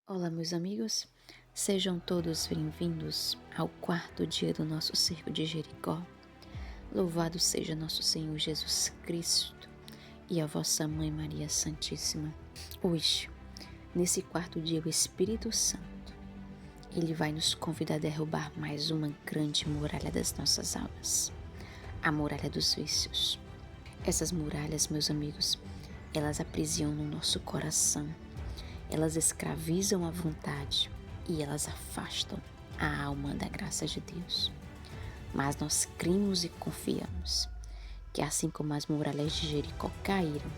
Olá, meus amigos, sejam todos bem-vindos ao quarto dia do nosso Cerco de Jericó. Louvado seja nosso Senhor Jesus Cristo e a vossa Mãe Maria Santíssima. Hoje, nesse quarto dia, o Espírito Santo, ele vai nos convidar a derrubar mais uma grande muralha das nossas almas, a muralha dos vícios. Essas muralhas, meus amigos, elas aprisionam o nosso coração. Elas escravizam a vontade e elas afastam a alma da graça de Deus. Mas nós cremos e confiamos que assim como as muralhas de Jericó caíram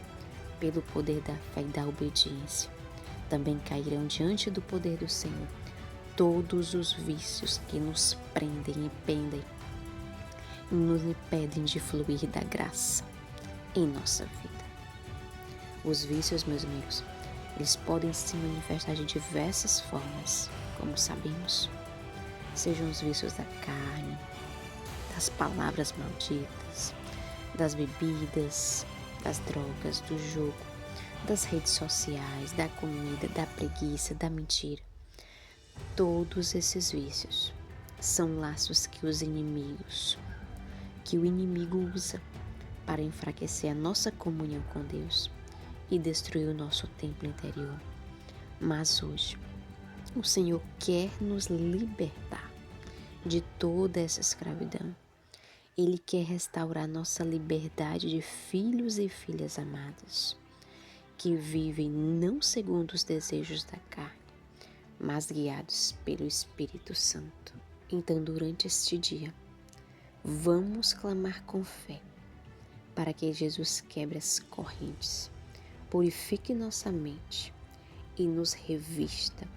pelo poder da fé e da obediência, também cairão diante do poder do Senhor todos os vícios que nos prendem e pendem e nos impedem de fluir da graça em nossa vida. Os vícios, meus amigos, eles podem se manifestar de diversas formas, como sabemos. Sejam os vícios da carne, das palavras malditas, das bebidas, das drogas, do jogo, das redes sociais, da comida, da preguiça, da mentira. Todos esses vícios são laços que o inimigo usa para enfraquecer a nossa comunhão com Deus e destruir o nosso templo interior. Mas hoje, o Senhor quer nos libertar de toda essa escravidão. Ele quer restaurar nossa liberdade de filhos e filhas amados, que vivem não segundo os desejos da carne, mas guiados pelo Espírito Santo. Então, durante este dia, vamos clamar com fé para que Jesus quebre as correntes, purifique nossa mente e nos revista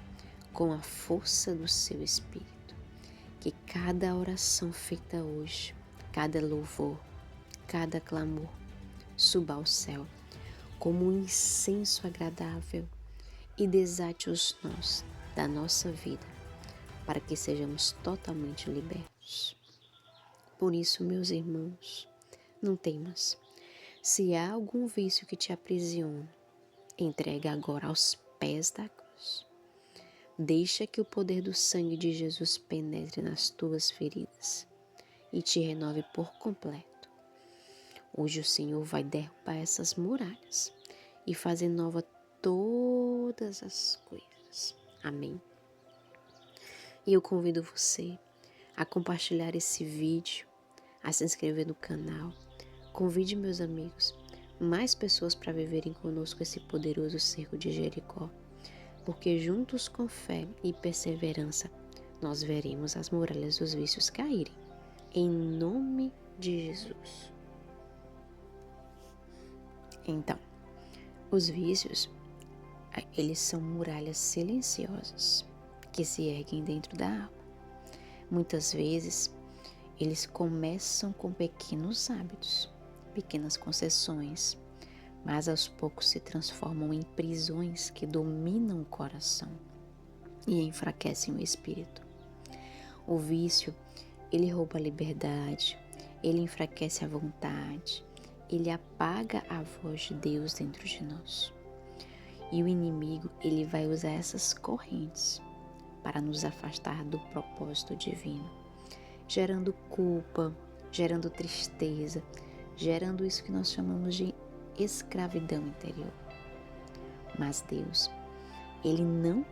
com a força do seu Espírito. Que cada oração feita hoje, cada louvor, cada clamor suba ao céu como um incenso agradável e desate os nós da nossa vida para que sejamos totalmente libertos. Por isso, meus irmãos, não temas. Se há algum vício que te aprisiona, entregue agora aos pés da cruz. Deixa que o poder do sangue de Jesus penetre nas tuas feridas e te renove por completo. Hoje o Senhor vai derrubar essas muralhas e fazer nova todas as coisas. Amém? E eu convido você a compartilhar esse vídeo, a se inscrever no canal. Convide meus amigos, mais pessoas para viverem conosco esse poderoso cerco de Jericó, porque juntos com fé e perseverança nós veremos as muralhas dos vícios caírem, em nome de Jesus. Então, os vícios, eles são muralhas silenciosas que se erguem dentro da alma. Muitas vezes, eles começam com pequenos hábitos, pequenas concessões, mas aos poucos se transformam em prisões que dominam o coração e enfraquecem o espírito. O vício, ele rouba a liberdade, ele enfraquece a vontade, ele apaga a voz de Deus dentro de nós. E o inimigo, ele vai usar essas correntes para nos afastar do propósito divino, gerando culpa, gerando tristeza, gerando isso que nós chamamos de escravidão interior. Mas Deus, Ele não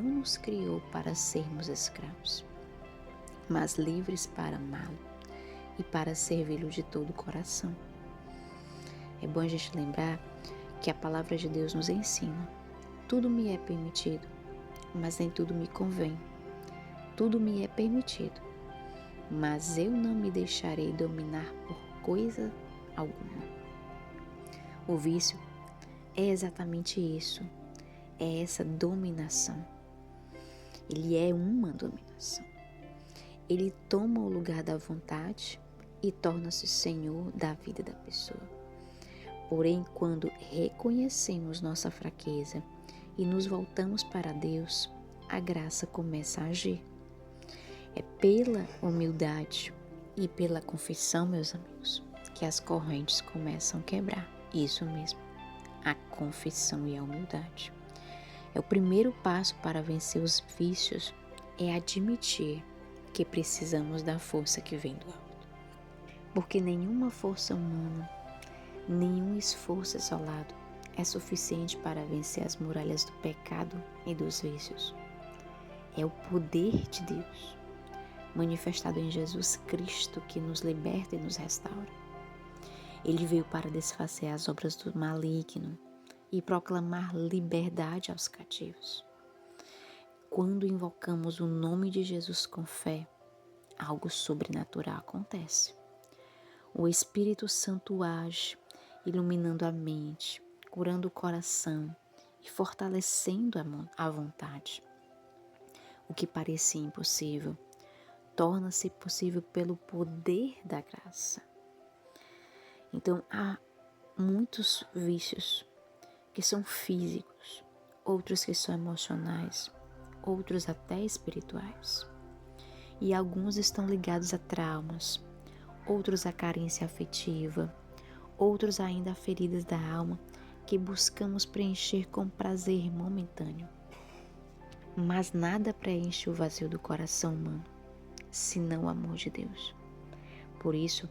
nos criou para sermos escravos, mas livres para amá-lo e para servi-lo de todo o coração. É bom a gente lembrar que a palavra de Deus nos ensina: tudo me é permitido, mas nem tudo me convém. Tudo me é permitido, mas eu não me deixarei dominar por coisa alguma. O vício é exatamente isso, é essa dominação. Ele é uma dominação. Ele toma o lugar da vontade e torna-se senhor da vida da pessoa. Porém, quando reconhecemos nossa fraqueza e nos voltamos para Deus, a graça começa a agir. É pela humildade e pela confissão, meus amigos, que as correntes começam a quebrar. Isso mesmo, a confissão e a humildade. O primeiro passo para vencer os vícios é admitir que precisamos da força que vem do alto. Porque nenhuma força humana, nenhum esforço isolado é suficiente para vencer as muralhas do pecado e dos vícios. É o poder de Deus, manifestado em Jesus Cristo, que nos liberta e nos restaura. Ele veio para desfazer as obras do maligno e proclamar liberdade aos cativos. Quando invocamos o nome de Jesus com fé, algo sobrenatural acontece. O Espírito Santo age, iluminando a mente, curando o coração e fortalecendo a vontade. O que parecia impossível torna-se possível pelo poder da graça. Então, há muitos vícios que são físicos, outros que são emocionais, outros até espirituais. E alguns estão ligados a traumas, outros à carência afetiva, outros ainda a feridas da alma que buscamos preencher com prazer momentâneo. Mas nada preenche o vazio do coração humano, senão o amor de Deus. Por isso,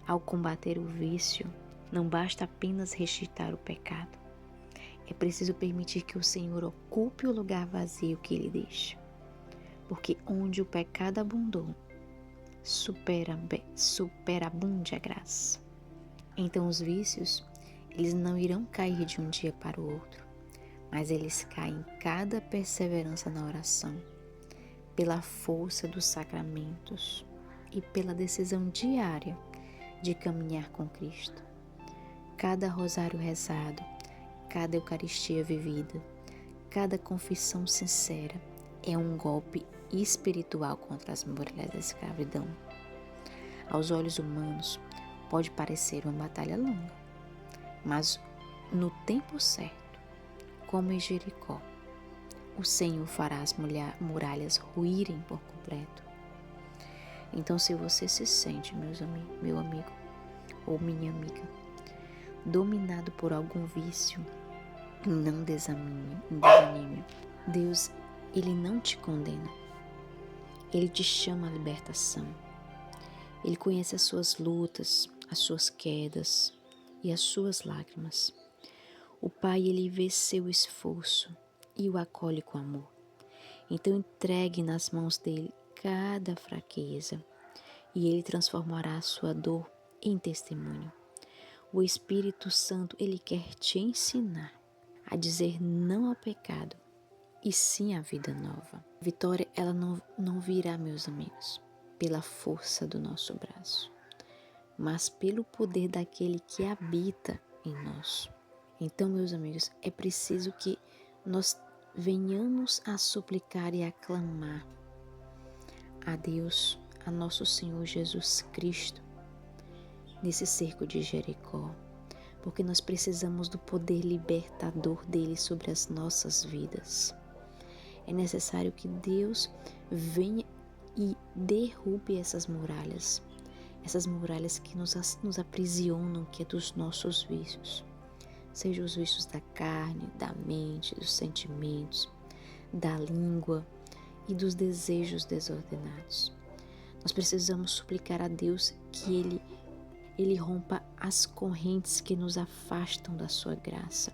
ao combater o vício, não basta apenas rejeitar o pecado. É preciso permitir que o Senhor ocupe o lugar vazio que Ele deixa. Porque onde o pecado abundou, superabunde a graça. Então os vícios, eles não irão cair de um dia para o outro, mas eles caem em cada perseverança na oração, pela força dos sacramentos e pela decisão diária de caminhar com Cristo. Cada rosário rezado, cada Eucaristia vivida, cada confissão sincera é um golpe espiritual contra as muralhas da escravidão. Aos olhos humanos, pode parecer uma batalha longa, mas no tempo certo, como em Jericó, o Senhor fará as muralhas ruírem por completo. Então, se você se sente, meu amigo ou minha amiga, dominado por algum vício, não desanime. Deus, Ele não te condena. Ele te chama à libertação. Ele conhece as suas lutas, as suas quedas e as suas lágrimas. O Pai, Ele vê seu esforço e o acolhe com amor. Então entregue nas mãos dele cada fraqueza e Ele transformará a sua dor em testemunho. O Espírito Santo, Ele quer te ensinar a dizer não ao pecado e sim à vida nova. A vitória, ela não virá, meus amigos, pela força do nosso braço, mas pelo poder daquele que habita em nós. Então, meus amigos, é preciso que nós venhamos a suplicar e a clamar a Deus, a nosso Senhor Jesus Cristo, nesse cerco de Jericó, porque nós precisamos do poder libertador dele sobre as nossas vidas. É necessário que Deus venha e derrube essas muralhas que nos aprisionam, que é dos nossos vícios. Sejam os vícios da carne, da mente, dos sentimentos, da língua e dos desejos desordenados. Nós precisamos suplicar a Deus que Ele rompa as correntes que nos afastam da sua graça.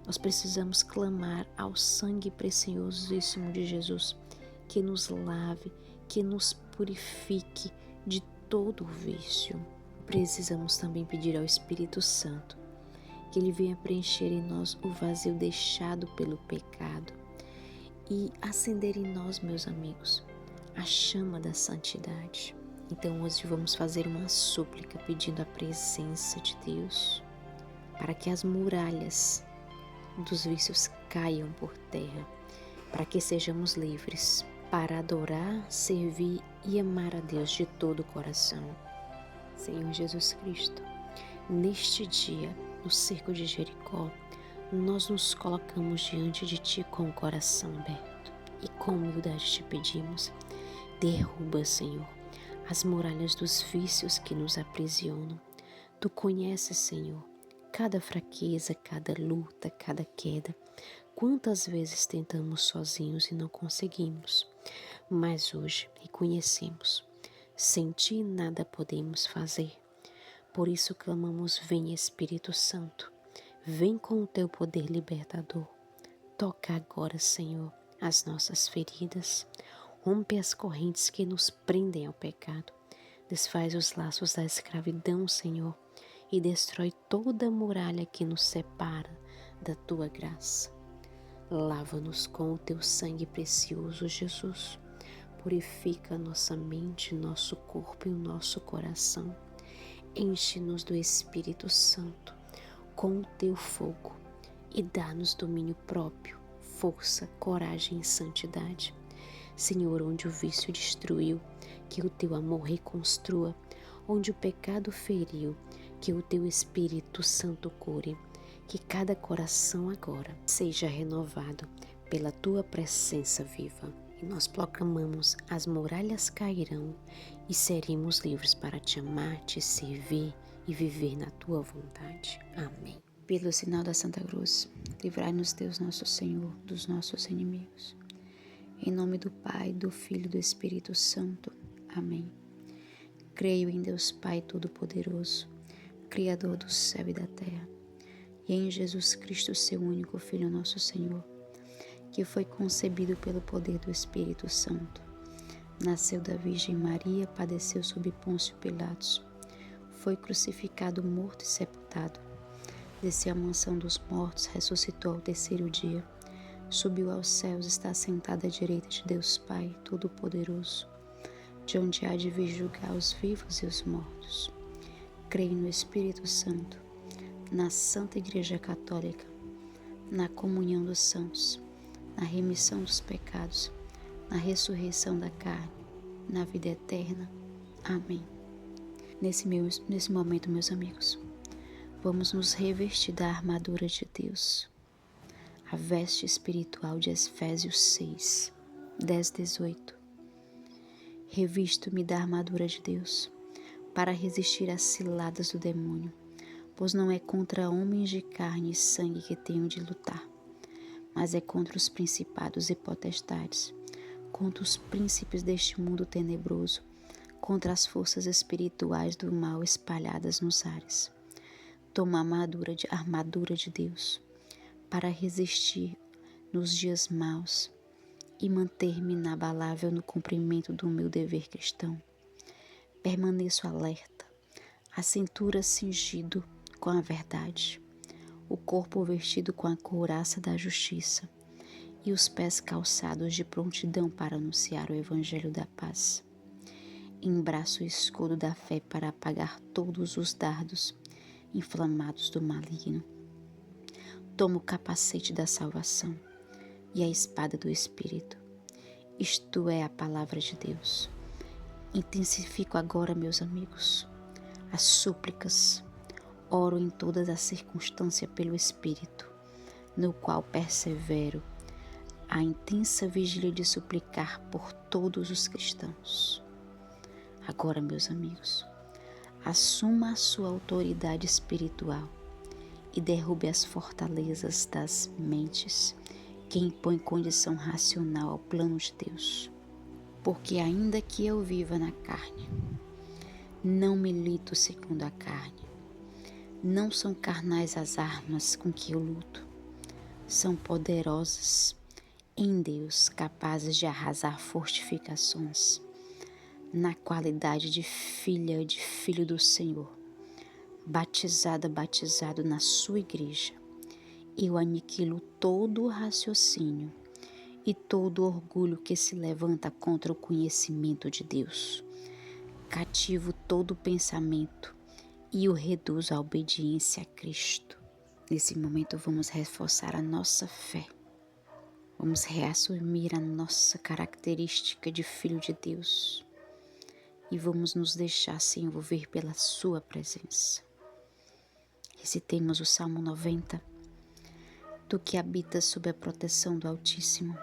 Nós precisamos clamar ao sangue preciosíssimo de Jesus, que nos lave, que nos purifique de todo o vício. Precisamos também pedir ao Espírito Santo que Ele venha preencher em nós o vazio deixado pelo pecado e acender em nós, meus amigos, a chama da santidade. Então hoje vamos fazer uma súplica pedindo a presença de Deus para que as muralhas dos vícios caiam por terra, para que sejamos livres para adorar, servir e amar a Deus de todo o coração. Senhor Jesus Cristo, neste dia, no cerco de Jericó, nós nos colocamos diante de Ti com o coração aberto e com humildade te pedimos, derruba, Senhor, as muralhas dos vícios que nos aprisionam. Tu conheces, Senhor, cada fraqueza, cada luta, cada queda. Quantas vezes tentamos sozinhos e não conseguimos, mas hoje reconhecemos, sem ti nada podemos fazer. Por isso clamamos: vem Espírito Santo, vem com o teu poder libertador. Toca agora, Senhor, as nossas feridas, rompe as correntes que nos prendem ao pecado, desfaz os laços da escravidão, Senhor, e destrói toda a muralha que nos separa da tua graça. Lava-nos com o teu sangue precioso, Jesus. Purifica nossa mente, nosso corpo e o nosso coração. Enche-nos do Espírito Santo com o teu fogo e dá-nos domínio próprio, força, coragem e santidade. Senhor, onde o vício destruiu, que o teu amor reconstrua. Onde o pecado feriu, que o teu Espírito Santo cure. Que cada coração agora seja renovado pela tua presença viva. E nós proclamamos: as muralhas cairão e seremos livres para te amar, te servir e viver na tua vontade. Amém. Pelo sinal da Santa Cruz, livrai-nos Deus nosso Senhor dos nossos inimigos. Em nome do Pai, do Filho e do Espírito Santo. Amém. Creio em Deus Pai Todo-Poderoso, Criador do céu e da terra, e em Jesus Cristo, seu único Filho, nosso Senhor, que foi concebido pelo poder do Espírito Santo. Nasceu da Virgem Maria, padeceu sob Pôncio Pilatos, foi crucificado, morto e sepultado. Desceu à mansão dos mortos, ressuscitou ao terceiro dia, subiu aos céus, está sentado à direita de Deus Pai Todo-Poderoso, de onde há de vir julgar os vivos e os mortos. Creio no Espírito Santo, na Santa Igreja Católica, na comunhão dos santos, na remissão dos pecados, na ressurreição da carne, na vida eterna. Amém. Nesse momento, meus amigos, vamos nos revestir da armadura de Deus, a veste espiritual de Efésios 6, 10, 18. Revisto-me da armadura de Deus, para resistir às ciladas do demônio, pois não é contra homens de carne e sangue que tenho de lutar, mas é contra os principados e potestades, contra os príncipes deste mundo tenebroso, contra as forças espirituais do mal espalhadas nos ares. Toma a armadura de Deus, para resistir nos dias maus e manter-me inabalável no cumprimento do meu dever cristão. Permaneço alerta, a cintura cingido com a verdade, o corpo vestido com a couraça da justiça e os pés calçados de prontidão para anunciar o evangelho da paz. Embraço o escudo da fé para apagar todos os dardos inflamados do maligno. Tomo o capacete da salvação e a espada do Espírito, isto é a palavra de Deus. Intensifico agora, meus amigos, as súplicas. Oro em todas as circunstâncias pelo Espírito, no qual persevero a intensa vigília de suplicar por todos os cristãos. Agora, meus amigos, assuma a sua autoridade espiritual e derrube as fortalezas das mentes que impõem condição racional ao plano de Deus. Porque ainda que eu viva na carne, não milito segundo a carne. Não são carnais as armas com que eu luto, são poderosas em Deus, capazes de arrasar fortificações. Na qualidade de filha, de filho do Senhor, batizado na sua igreja, eu aniquilo todo o raciocínio e todo orgulho que se levanta contra o conhecimento de Deus. Cativo todo pensamento e o reduzo à obediência a Cristo. Nesse momento vamos reforçar a nossa fé. Vamos reassumir a nossa característica de filho de Deus. E vamos nos deixar se envolver pela sua presença. Recitemos o Salmo 90. Tu que habitas sob a proteção do Altíssimo,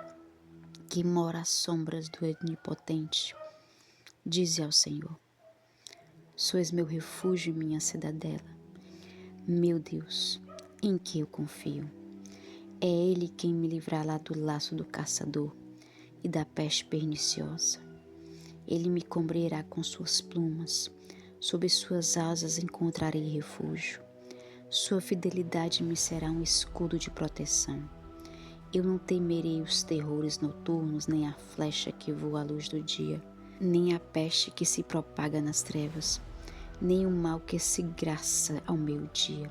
que mora às sombras do Onipotente, dize ao Senhor: sois meu refúgio e minha cidadela, meu Deus, em que eu confio. É Ele quem me livrará do laço do caçador e da peste perniciosa. Ele me cobrirá com suas plumas, sob suas asas encontrarei refúgio. Sua fidelidade me será um escudo de proteção. Eu não temerei os terrores noturnos, nem a flecha que voa à luz do dia, nem a peste que se propaga nas trevas, nem o mal que se graça ao meio-dia.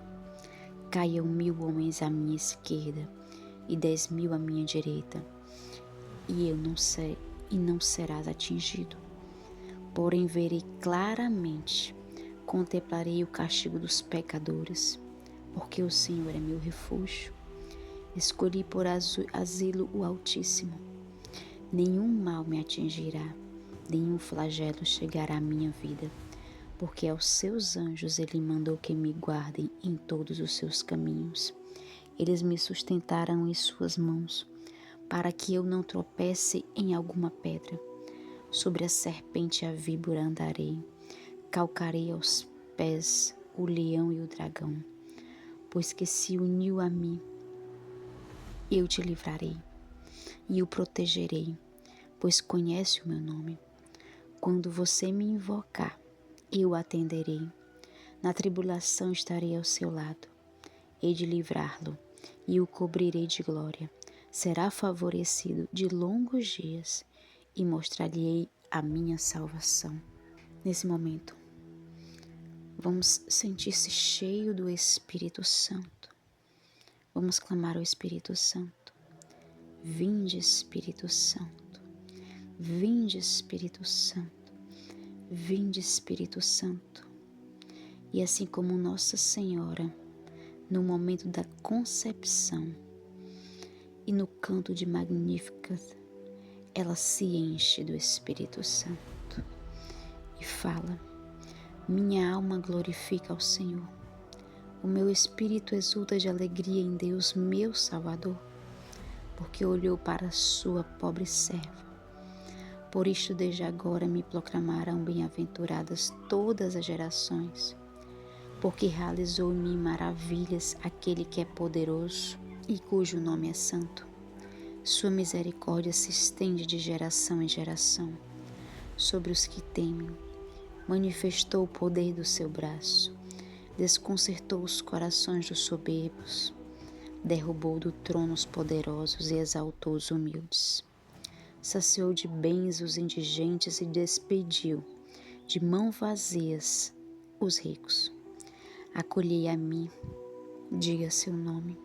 Caiam 1000 homens à minha esquerda e 10.000 à minha direita, e não serás atingido. Porém verei claramente, contemplarei o castigo dos pecadores, porque o Senhor é meu refúgio. Escolhi por asilo o Altíssimo. Nenhum mal me atingirá, nenhum flagelo chegará à minha vida, porque aos seus anjos ele mandou que me guardem em todos os seus caminhos. Eles me sustentarão em suas mãos, para que eu não tropece em alguma pedra. Sobre a serpente e a víbora andarei, calcarei aos pés o leão e o dragão, pois que se uniu a mim, eu te livrarei e o protegerei, pois conhece o meu nome. Quando você me invocar, eu atenderei. Na tribulação estarei ao seu lado. Hei de livrá-lo e o cobrirei de glória. Será favorecido de longos dias e mostrar-lhe-ei a minha salvação. Nesse momento, vamos sentir-se cheio do Espírito Santo. Vamos clamar ao Espírito Santo. Vinde, Espírito Santo. Vinde, Espírito Santo. Vinde, Espírito Santo. E assim como Nossa Senhora, no momento da concepção e no canto de Magnificat, ela se enche do Espírito Santo e fala: minha alma glorifica ao Senhor. O meu espírito exulta de alegria em Deus, meu Salvador, porque olhou para a sua pobre serva. Por isto, desde agora me proclamarão bem-aventuradas todas as gerações, porque realizou em mim maravilhas aquele que é poderoso e cujo nome é santo. Sua misericórdia se estende de geração em geração sobre os que temem. Manifestou o poder do seu braço, desconcertou os corações dos soberbos, derrubou do trono os poderosos e exaltou os humildes. Saciou de bens os indigentes e despediu de mãos vazias os ricos. Acolhei a mim, diga seu nome,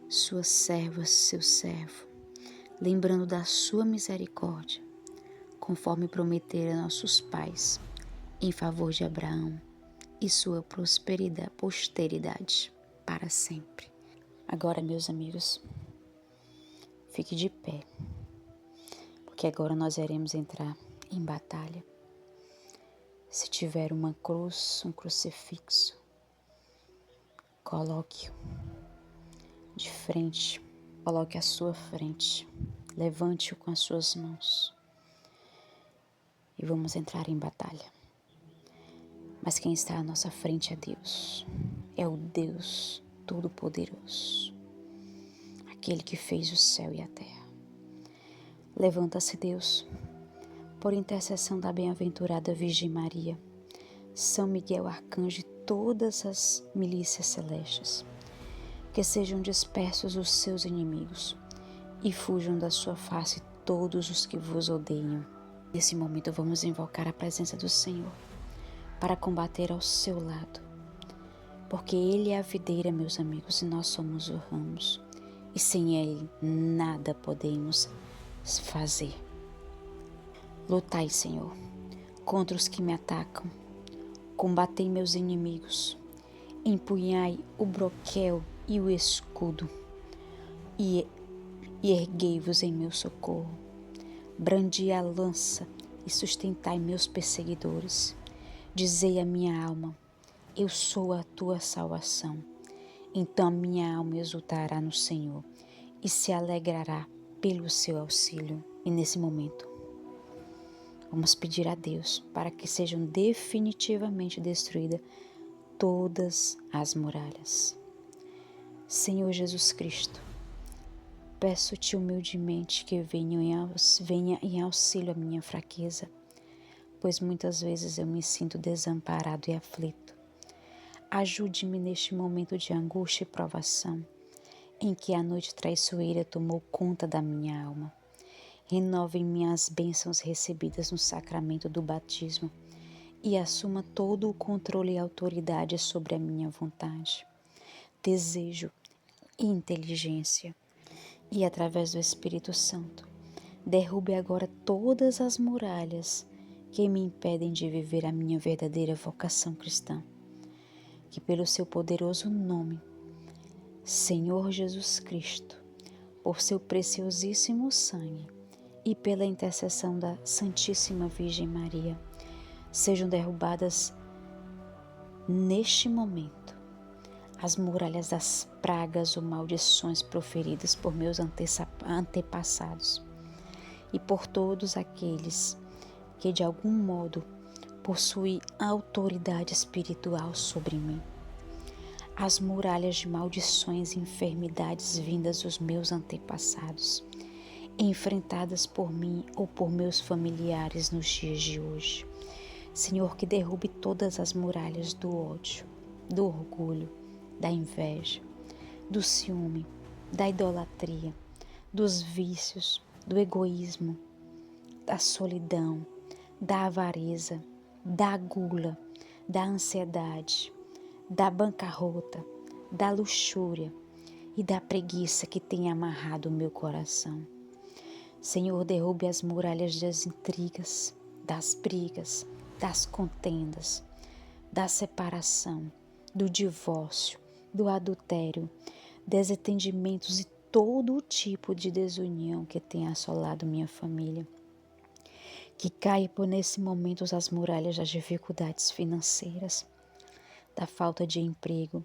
sua serva, seu servo, lembrando da sua misericórdia, conforme prometeram nossos pais, em favor de Abraão e sua posteridade para sempre. Agora, meus amigos, fique de pé, porque agora nós iremos entrar em batalha. Se tiver uma cruz, um crucifixo, coloque-o de frente, coloque à sua frente, levante-o com as suas mãos e vamos entrar em batalha. Mas quem está à nossa frente é Deus, é o Deus Todo-Poderoso, aquele que fez o céu e a terra. Levanta-se, Deus, por intercessão da bem-aventurada Virgem Maria, São Miguel Arcanjo e todas as milícias celestes, que sejam dispersos os seus inimigos e fujam da sua face todos os que vos odeiam. Nesse momento vamos invocar a presença do Senhor para combater ao seu lado, porque Ele é a videira, meus amigos, e nós somos os ramos, e sem Ele nada podemos fazer. Lutai, Senhor, contra os que me atacam, combatei meus inimigos, empunhai o broquel e o escudo, e erguei-vos em meu socorro, brandi a lança e sustentai meus perseguidores. Dizei à minha alma: eu sou a tua salvação. Então a minha alma exultará no Senhor e se alegrará pelo seu auxílio. E nesse momento, vamos pedir a Deus para que sejam definitivamente destruídas todas as muralhas. Senhor Jesus Cristo, peço-te humildemente que venha em auxílio à minha fraqueza, pois muitas vezes eu me sinto desamparado e aflito. Ajude-me neste momento de angústia e provação, em que a noite traiçoeira tomou conta da minha alma. Renove em mim as bênçãos recebidas no sacramento do batismo e assuma todo o controle e autoridade sobre a minha vontade, desejo e inteligência. E através do Espírito Santo, derrube agora todas as muralhas que me impedem de viver a minha verdadeira vocação cristã. Que pelo seu poderoso nome, Senhor Jesus Cristo, por seu preciosíssimo sangue e pela intercessão da Santíssima Virgem Maria, sejam derrubadas neste momento as muralhas das pragas ou maldições proferidas por meus antepassados e por todos aqueles que de algum modo possuem autoridade espiritual sobre mim. As muralhas de maldições e enfermidades vindas dos meus antepassados, enfrentadas por mim ou por meus familiares nos dias de hoje. Senhor, que derrube todas as muralhas do ódio, do orgulho, da inveja, do ciúme, da idolatria, dos vícios, do egoísmo, da solidão, da avareza, da gula, da ansiedade, da bancarrota, da luxúria e da preguiça que tem amarrado o meu coração. Senhor, derrube as muralhas das intrigas, das brigas, das contendas, da separação, do divórcio, do adultério, desentendimentos e todo o tipo de desunião que tem assolado minha família. Que caia por nesse momento as muralhas das dificuldades financeiras, da falta de emprego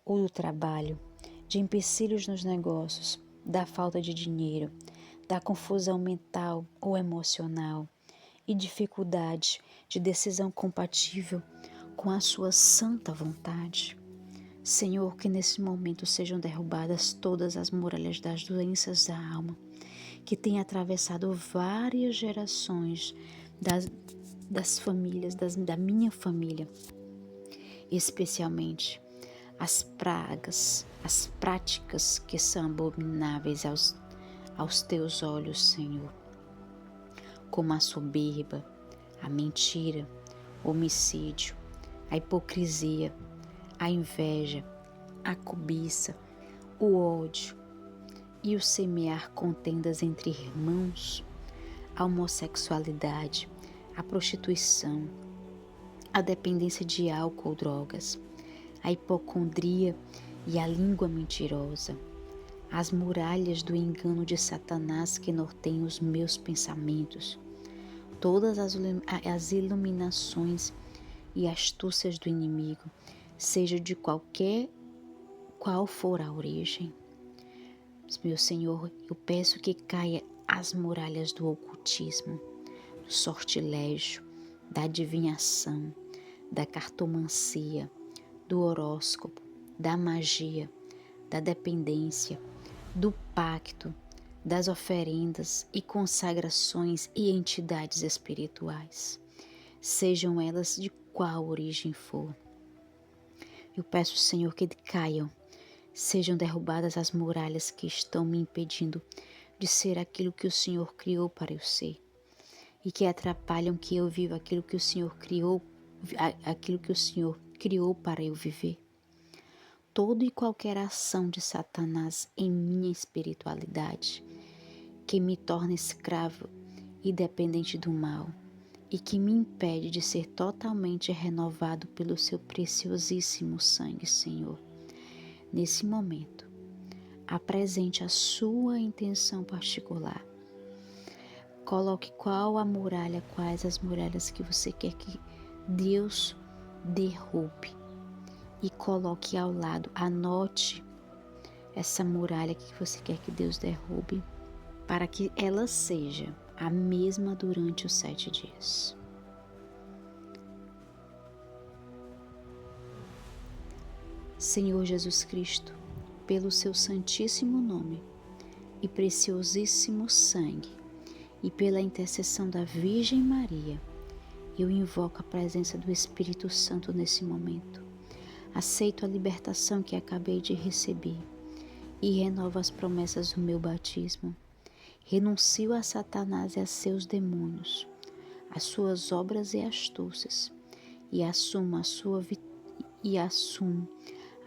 ou do trabalho, de empecilhos nos negócios, da falta de dinheiro, da confusão mental ou emocional e dificuldade de decisão compatível com a sua santa vontade. Senhor, que nesse momento sejam derrubadas todas as muralhas das doenças da alma, que tem atravessado várias gerações das famílias, da minha família, especialmente as pragas, as práticas que são abomináveis aos teus olhos, Senhor, como a soberba, a mentira, o homicídio, a hipocrisia, a inveja, a cobiça, o ódio e o semear contendas entre irmãos, a homossexualidade, a prostituição, a dependência de álcool ou drogas, a hipocondria e a língua mentirosa, as muralhas do engano de Satanás que norteiam os meus pensamentos, todas as iluminações e astúcias do inimigo, seja de qual for a origem. Meu Senhor, eu peço que caia as muralhas do ocultismo, do sortilégio, da adivinhação, da cartomancia, do horóscopo, da magia, da dependência, do pacto, das oferendas e consagrações e entidades espirituais, sejam elas de qual origem for. Eu peço, Senhor, que caiam, sejam derrubadas as muralhas que estão me impedindo de ser aquilo que o Senhor criou para eu ser e que atrapalham que eu viva aquilo que o Senhor criou para eu viver. Toda e qualquer ação de Satanás em minha espiritualidade que me torna escravo e dependente do mal e que me impede de ser totalmente renovado pelo seu preciosíssimo sangue, Senhor. Nesse momento, apresente a sua intenção particular. Coloque quais as muralhas que você quer que Deus derrube. E coloque ao lado, anote essa muralha que você quer que Deus derrube, para que ela seja a mesma durante os 7 dias. Senhor Jesus Cristo, pelo seu santíssimo nome e preciosíssimo sangue, e pela intercessão da Virgem Maria, eu invoco a presença do Espírito Santo nesse momento. Aceito a libertação que acabei de receber e renovo as promessas do meu batismo. Renuncio a Satanás e a seus demônios, as suas obras e astúcias, e assumo a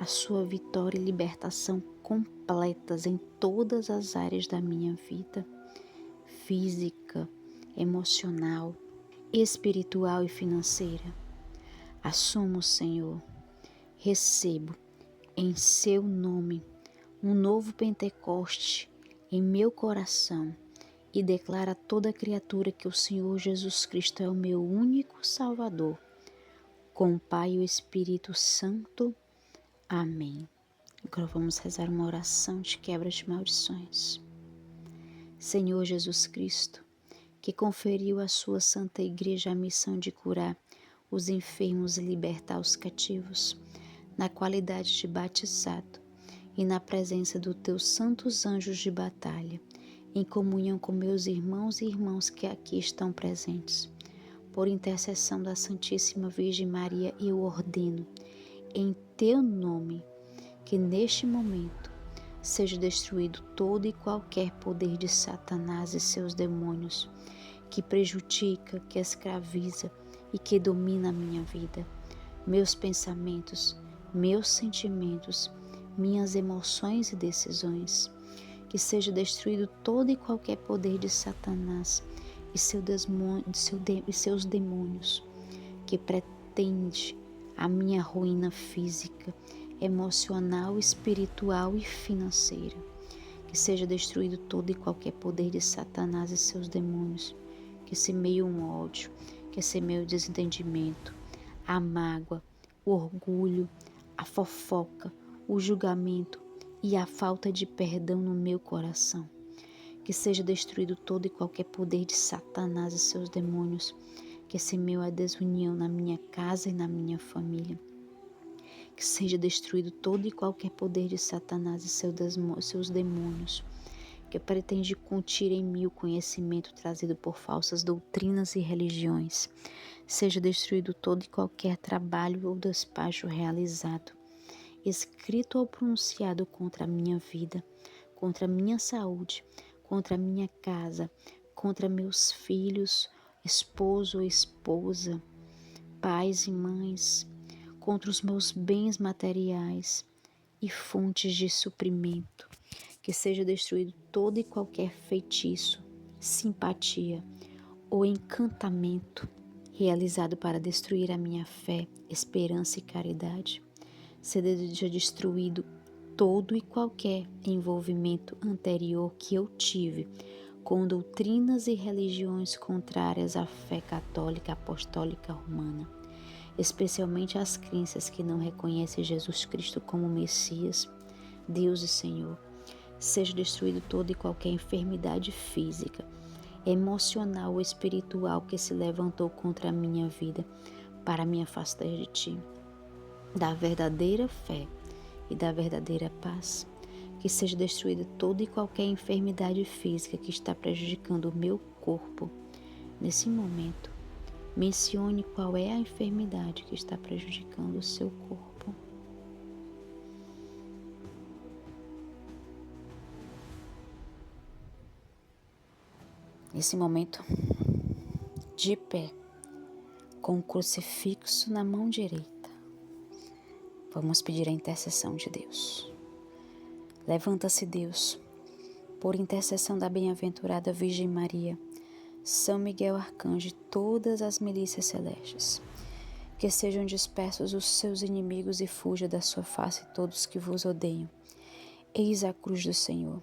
sua vitória e libertação completas em todas as áreas da minha vida, física, emocional, espiritual e financeira. Assumo, Senhor, recebo em seu nome um novo Pentecoste em meu coração e declaro a toda criatura que o Senhor Jesus Cristo é o meu único Salvador, com o Pai e o Espírito Santo. Amém. Agora vamos rezar uma oração de quebra de maldições. Senhor Jesus Cristo, que conferiu à sua Santa Igreja a missão de curar os enfermos e libertar os cativos, na qualidade de batizado e na presença dos teus santos anjos de batalha, em comunhão com meus irmãos e irmãs que aqui estão presentes. Por intercessão da Santíssima Virgem Maria, eu ordeno, em teu nome, que neste momento seja destruído todo e qualquer poder de Satanás e seus demônios, que prejudica, que escraviza e que domina a minha vida, meus pensamentos, meus sentimentos, minhas emoções e decisões. Que seja destruído todo e qualquer poder de Satanás e seus demônios, que pretende a minha ruína física, emocional, espiritual e financeira. Que seja destruído todo e qualquer poder de Satanás e seus demônios, que semeia um ódio, que semeia o desentendimento, a mágoa, o orgulho, a fofoca, o julgamento e a falta de perdão no meu coração. Que seja destruído todo e qualquer poder de Satanás e seus demônios, que semeia a desunião na minha casa e na minha família. Que seja destruído todo e qualquer poder de Satanás e seus demônios, que pretende conter em mim o conhecimento trazido por falsas doutrinas e religiões. Seja destruído todo e qualquer trabalho ou despacho realizado, escrito ou pronunciado contra a minha vida, contra a minha saúde, contra a minha casa, contra meus filhos, esposo ou esposa, pais e mães, contra os meus bens materiais e fontes de suprimento. Que seja destruído todo e qualquer feitiço, simpatia ou encantamento realizado para destruir a minha fé, esperança e caridade. Seja destruído todo e qualquer envolvimento anterior que eu tive com doutrinas e religiões contrárias à fé católica apostólica romana, especialmente as crenças que não reconhecem Jesus Cristo como Messias, Deus e Senhor. Seja destruído toda e qualquer enfermidade física, emocional ou espiritual que se levantou contra a minha vida para me afastar de ti, da verdadeira fé e da verdadeira paz. Que seja destruída toda e qualquer enfermidade física que está prejudicando o meu corpo. Nesse momento, mencione qual é a enfermidade que está prejudicando o seu corpo. Nesse momento, de pé, com o crucifixo na mão direita, vamos pedir a intercessão de Deus. Levanta-se, Deus, por intercessão da bem-aventurada Virgem Maria, São Miguel Arcanjo e todas as milícias celestes. Que sejam dispersos os seus inimigos e fuja da sua face todos que vos odeiam. Eis a cruz do Senhor.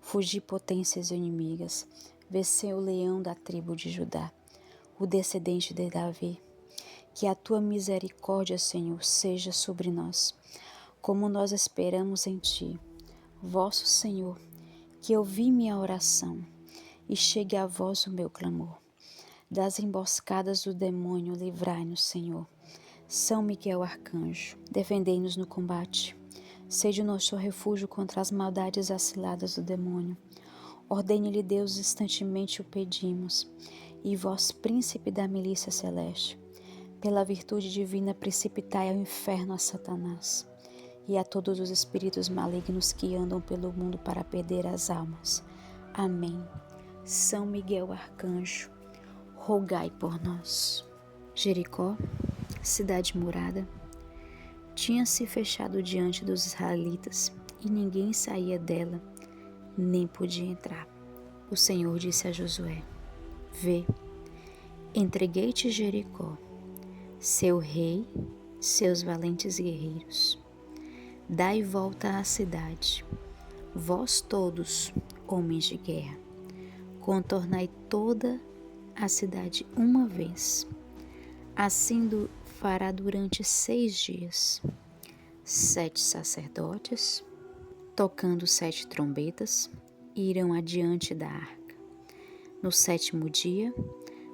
Fugi potências inimigas. Venceu o leão da tribo de Judá, o descendente de Davi. Que a tua misericórdia, Senhor, seja sobre nós, como nós esperamos em ti. Vosso Senhor, que ouvi minha oração e chegue a vós o meu clamor. Das emboscadas do demônio, livrai-nos, Senhor. São Miguel Arcanjo, defendei-nos no combate. Sede o nosso refúgio contra as maldades aciladas do demônio. Ordene-lhe Deus, instantemente o pedimos. E vós, príncipe da milícia celeste, pela virtude divina precipitai ao inferno a Satanás e a todos os espíritos malignos que andam pelo mundo para perder as almas. Amém. São Miguel Arcanjo, rogai por nós. Jericó, cidade murada, tinha-se fechado diante dos israelitas e ninguém saía dela, nem podia entrar. O Senhor disse a Josué: Vê, entreguei-te Jericó, seu rei, seus valentes guerreiros. Dai volta à cidade, vós todos, homens de guerra, contornai toda a cidade uma vez. Assim fará durante 6 dias. 7 sacerdotes, tocando 7 trombetas, irão adiante da arca. No 7º dia,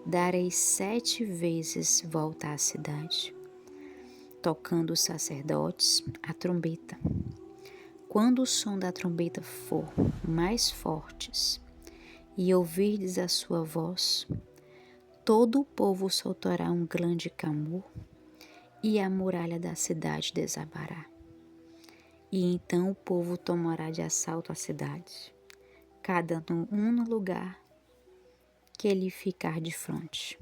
dareis 7 vezes volta à cidade, tocando os sacerdotes a trombeta. Quando o som da trombeta for mais fortes e ouvirdes a sua voz, todo o povo soltará um grande clamor e a muralha da cidade desabará. E então o povo tomará de assalto a cidade, cada um no lugar que lhe ficar de frente.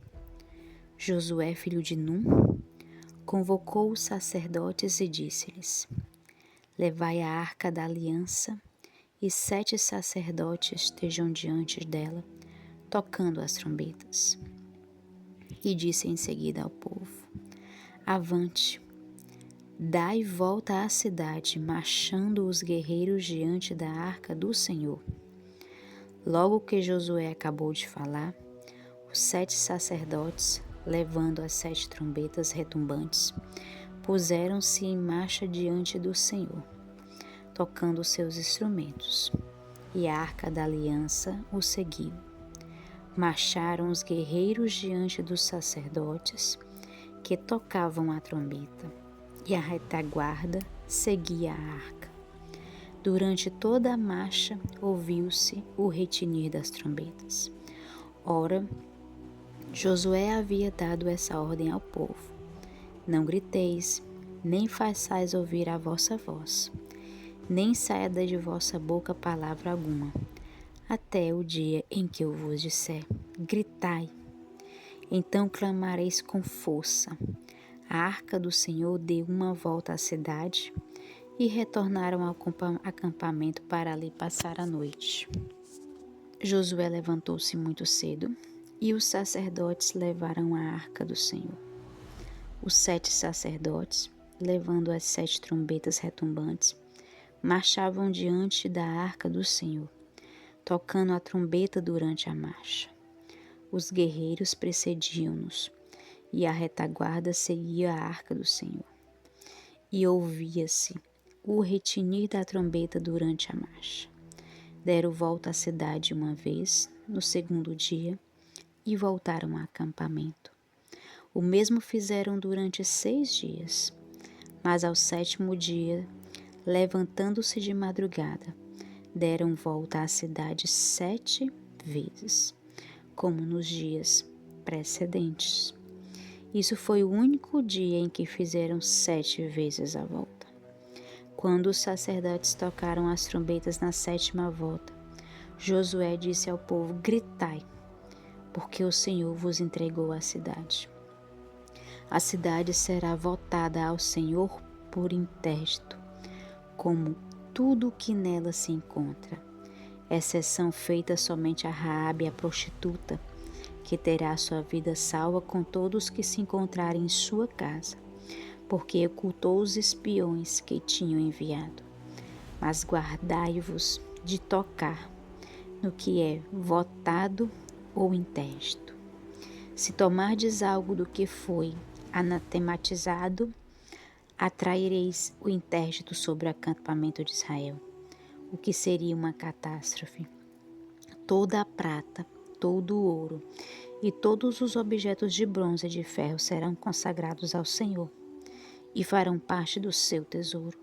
Josué, filho de Num, convocou os sacerdotes e disse-lhes: Levai a arca da aliança, e 7 sacerdotes estejam diante dela, tocando as trombetas. E disse em seguida ao povo: Avante, dai volta à cidade, marchando os guerreiros diante da arca do Senhor. Logo que Josué acabou de falar, os 7 sacerdotes, levando as 7 trombetas retumbantes, puseram-se em marcha diante do Senhor, tocando seus instrumentos, e a arca da aliança o seguiu. Marcharam os guerreiros diante dos sacerdotes, que tocavam a trombeta, e a retaguarda seguia a arca. Durante toda a marcha ouviu-se o retinir das trombetas. Ora, Josué havia dado essa ordem ao povo: Não griteis, nem façais ouvir a vossa voz, nem saia de vossa boca palavra alguma, até o dia em que eu vos disser: gritai. Então clamareis com força. A arca do Senhor deu uma volta à cidade e retornaram ao acampamento para ali passar a noite. Josué levantou-se muito cedo e os sacerdotes levaram a arca do Senhor. Os 7 sacerdotes, levando as 7 trombetas retumbantes, marchavam diante da arca do Senhor, tocando a trombeta durante a marcha. Os guerreiros precediam-nos, e a retaguarda seguia a arca do Senhor. E ouvia-se o retinir da trombeta durante a marcha. Deram volta à cidade uma vez, no 2º dia, e voltaram ao acampamento. O mesmo fizeram durante 6 dias. Mas ao 7º dia, levantando-se de madrugada, deram volta à cidade 7 vezes, como nos dias precedentes. Isso foi o único dia em que fizeram 7 vezes a volta. Quando os sacerdotes tocaram as trombetas na 7ª volta, Josué disse ao povo: Gritai, porque o Senhor vos entregou a cidade. A cidade será votada ao Senhor por interdito, como tudo o que nela se encontra, exceção feita somente a Raabe, a prostituta, que terá sua vida salva com todos que se encontrarem em sua casa, porque ocultou os espiões que tinham enviado. Mas guardai-vos de tocar no que é votado ou interdito. Se tomardes algo do que foi anatematizado, atraireis o interdito sobre o acampamento de Israel, o que seria uma catástrofe. Toda a prata, todo o ouro e todos os objetos de bronze e de ferro serão consagrados ao Senhor e farão parte do seu tesouro.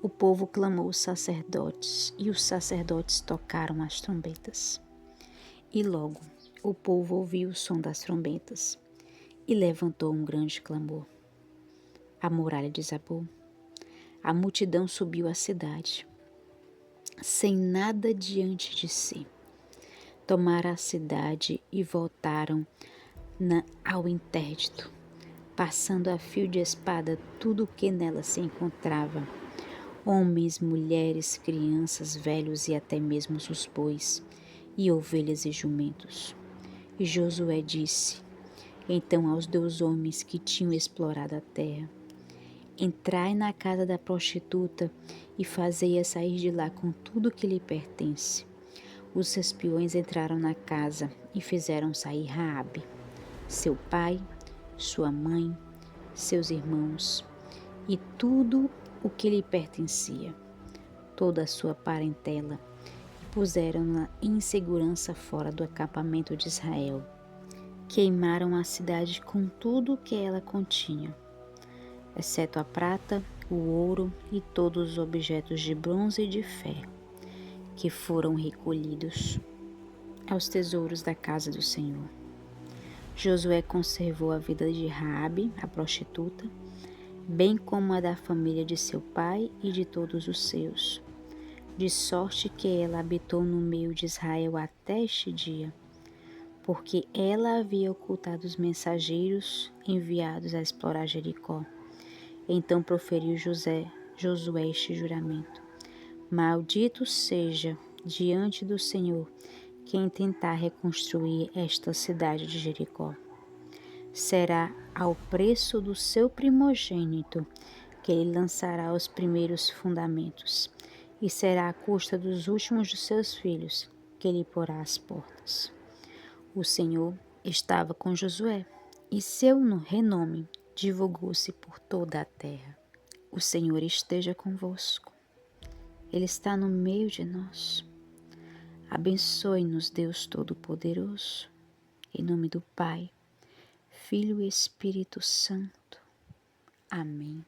O povo clamou os sacerdotes, e os sacerdotes tocaram as trombetas. E logo o povo ouviu o som das trombetas, e levantou um grande clamor. A muralha desabou. A multidão subiu à cidade, sem nada diante de si. Tomaram a cidade e voltaram ao interdito, passando a fio de espada tudo o que nela se encontrava. Homens, mulheres, crianças, velhos e até mesmo os bois, e ovelhas e jumentos. E Josué disse então aos 2 homens que tinham explorado a terra: entrai na casa da prostituta e fazei-a sair de lá com tudo que lhe pertence. Os espiões entraram na casa e fizeram sair Raabe, seu pai, sua mãe, seus irmãos e tudo o que lhe pertencia, toda a sua parentela, e puseram-na em segurança fora do acampamento de Israel. Queimaram a cidade com tudo o que ela continha, exceto a prata, o ouro e todos os objetos de bronze e de ferro, que foram recolhidos aos tesouros da casa do Senhor. Josué conservou a vida de Raabe, a prostituta, bem como a da família de seu pai e de todos os seus, de sorte que ela habitou no meio de Israel até este dia, porque ela havia ocultado os mensageiros enviados a explorar Jericó. Então proferiu Josué este juramento: maldito seja diante do Senhor quem tentar reconstruir esta cidade de Jericó. Será ao preço do seu primogênito que ele lançará os primeiros fundamentos, e será à custa dos últimos de seus filhos que ele porá as portas. O Senhor estava com Josué, e seu renome divulgou-se por toda a terra. O Senhor esteja convosco. Ele está no meio de nós. Abençoe-nos, Deus Todo-Poderoso, em nome do Pai, Filho e Espírito Santo. Amém.